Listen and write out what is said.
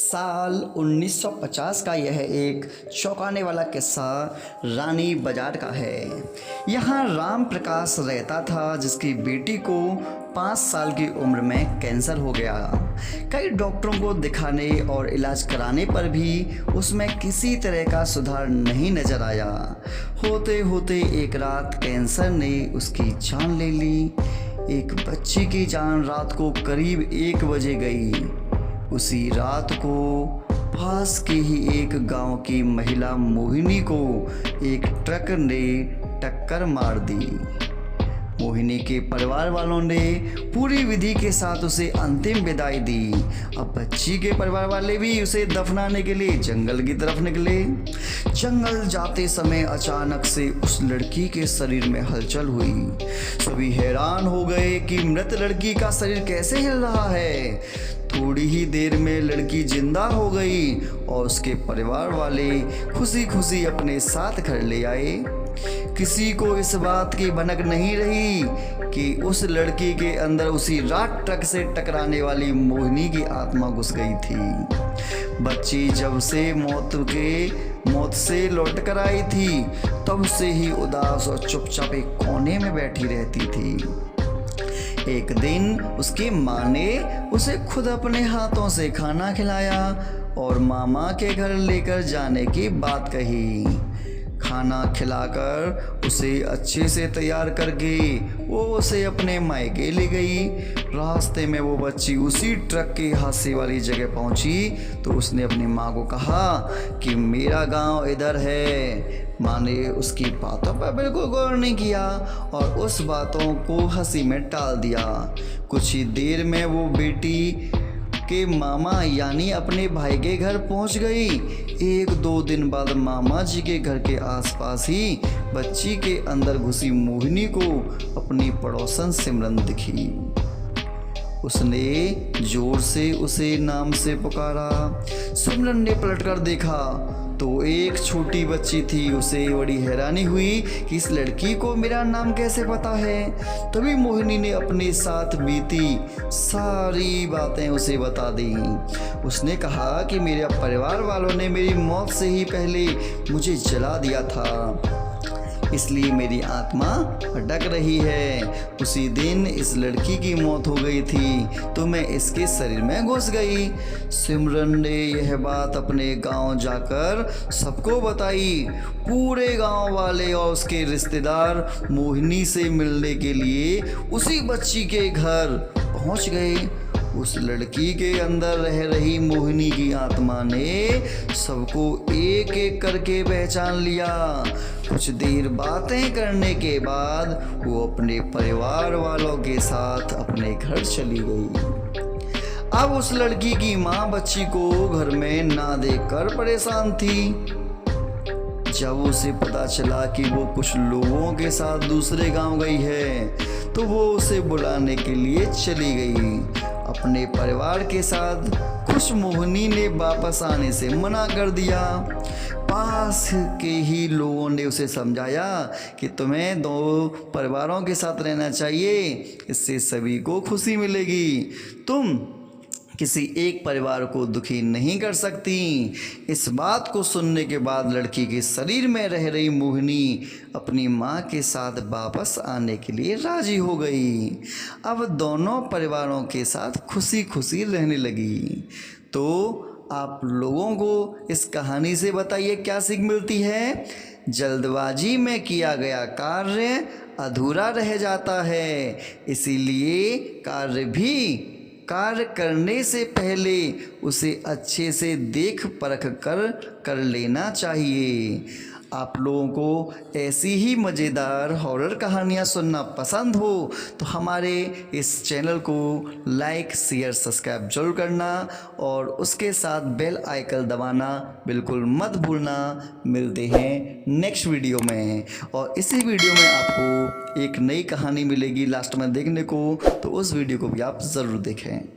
साल 1950 का यह एक चौंकाने वाला किस्सा रानी बाजार का है। यहाँ राम प्रकाश रहता था जिसकी बेटी को 5 साल की उम्र में कैंसर हो गया। कई डॉक्टरों को दिखाने और इलाज कराने पर भी उसमें किसी तरह का सुधार नहीं नजर आया। होते होते एक रात कैंसर ने उसकी जान ले ली। एक बच्ची की जान रात को करीब 1 बजे गई। उसी रात को पास के ही एक गांव की महिला मोहिनी को एक ट्रक ने टक्कर मार दी। मोहिनी के परिवार वालों ने पूरी विधि के साथ उसे अंतिम विदाई दी। अब बच्ची के परिवार वाले भी उसे दफनाने के लिए जंगल की तरफ निकले। जंगल जाते समय अचानक से उस लड़की के शरीर में हलचल हुई। सभी हैरान हो गए कि मृत लड़की का शरीर कैसे हिल रहा है। थोड़ी ही देर में लड़की जिंदा हो गई और उसके परिवार वाले खुशी खुशी अपने साथ घर ले आए। किसी को इस बात की भनक नहीं रही कि उस लड़की के अंदर उसी रात ट्रक से टकराने वाली मोहिनी की आत्मा घुस गई थी। बच्ची जब से मौत से लौट कर आई थी तब से ही उदास और चुपचाप एक कोने में बैठी रहती थी। एक दिन उसकी माँ ने उसे खुद अपने हाथों से खाना खिलाया और मामा के घर लेकर जाने की बात कही। खाना खिलाकर उसे अच्छे से तैयार करके वो उसे अपने मायके ले गई। रास्ते में वो बच्ची उसी ट्रक के हादसे वाली जगह पहुंची तो उसने अपनी माँ को कहा कि मेरा गांव इधर है। माँ ने उसकी बातों पर बिल्कुल गौर नहीं किया और उस बातों को हंसी में टाल दिया। कुछ ही देर में वो बेटी के मामा यानी अपने भाई के घर पहुंच गई। 1-2 दिन बाद मामा जी के घर के आसपास ही बच्ची के अंदर घुसी मोहिनी को अपनी पड़ोसन सिमरन दिखी। उसने जोर से उसे नाम से पुकारा। सिमरन ने पलटकर देखा तो एक छोटी बच्ची थी। उसे बड़ी हैरानी हुई कि इस लड़की को मेरा नाम कैसे पता है। तभी मोहिनी ने अपने साथ बीती सारी बातें उसे बता दी। उसने कहा कि मेरे परिवार वालों ने मेरी मौत से ही पहले मुझे जला दिया था, इसलिए मेरी आत्मा भटक रही है। उसी दिन इस लड़की की मौत हो गई थी तो मैं इसके शरीर में घुस गई। सिमरन ने यह बात अपने गांव जाकर सबको बताई। पूरे गांव वाले और उसके रिश्तेदार मोहिनी से मिलने के लिए उसी बच्ची के घर पहुंच गए। उस लड़की के अंदर रह रही मोहिनी की आत्मा ने सबको एक एक करके पहचान लिया। कुछ देर बातें करने के बाद वो अपने परिवार वालों के साथ अपने घर चली गई। अब उस लड़की की माँ बच्ची को घर में ना देखकर परेशान थी। जब उसे पता चला कि वो कुछ लोगों के साथ दूसरे गांव गई है तो वो उसे बुलाने के लिए चली गई। अपने परिवार के साथ खुश मोहिनी ने वापस आने से मना कर दिया। पास के ही लोगों ने उसे समझाया कि तुम्हें 2 परिवारों के साथ रहना चाहिए, इससे सभी को खुशी मिलेगी। तुम किसी एक परिवार को दुखी नहीं कर सकती। इस बात को सुनने के बाद लड़की के शरीर में रह रही मोहिनी अपनी माँ के साथ वापस आने के लिए राजी हो गई। अब दोनों परिवारों के साथ खुशी खुशी रहने लगी। तो आप लोगों को इस कहानी से बताइए क्या सीख मिलती है। जल्दबाजी में किया गया कार्य अधूरा रह जाता है, इसीलिए कार्य करने से पहले उसे अच्छे से देख परख कर लेना चाहिए। आप लोगों को ऐसी ही मज़ेदार हॉरर कहानियाँ सुनना पसंद हो तो हमारे इस चैनल को लाइक शेयर सब्सक्राइब जरूर करना और उसके साथ बेल आइकन दबाना बिल्कुल मत भूलना। मिलते हैं नेक्स्ट वीडियो में और इसी वीडियो में आपको एक नई कहानी मिलेगी लास्ट में देखने को, तो उस वीडियो को भी आप ज़रूर देखें।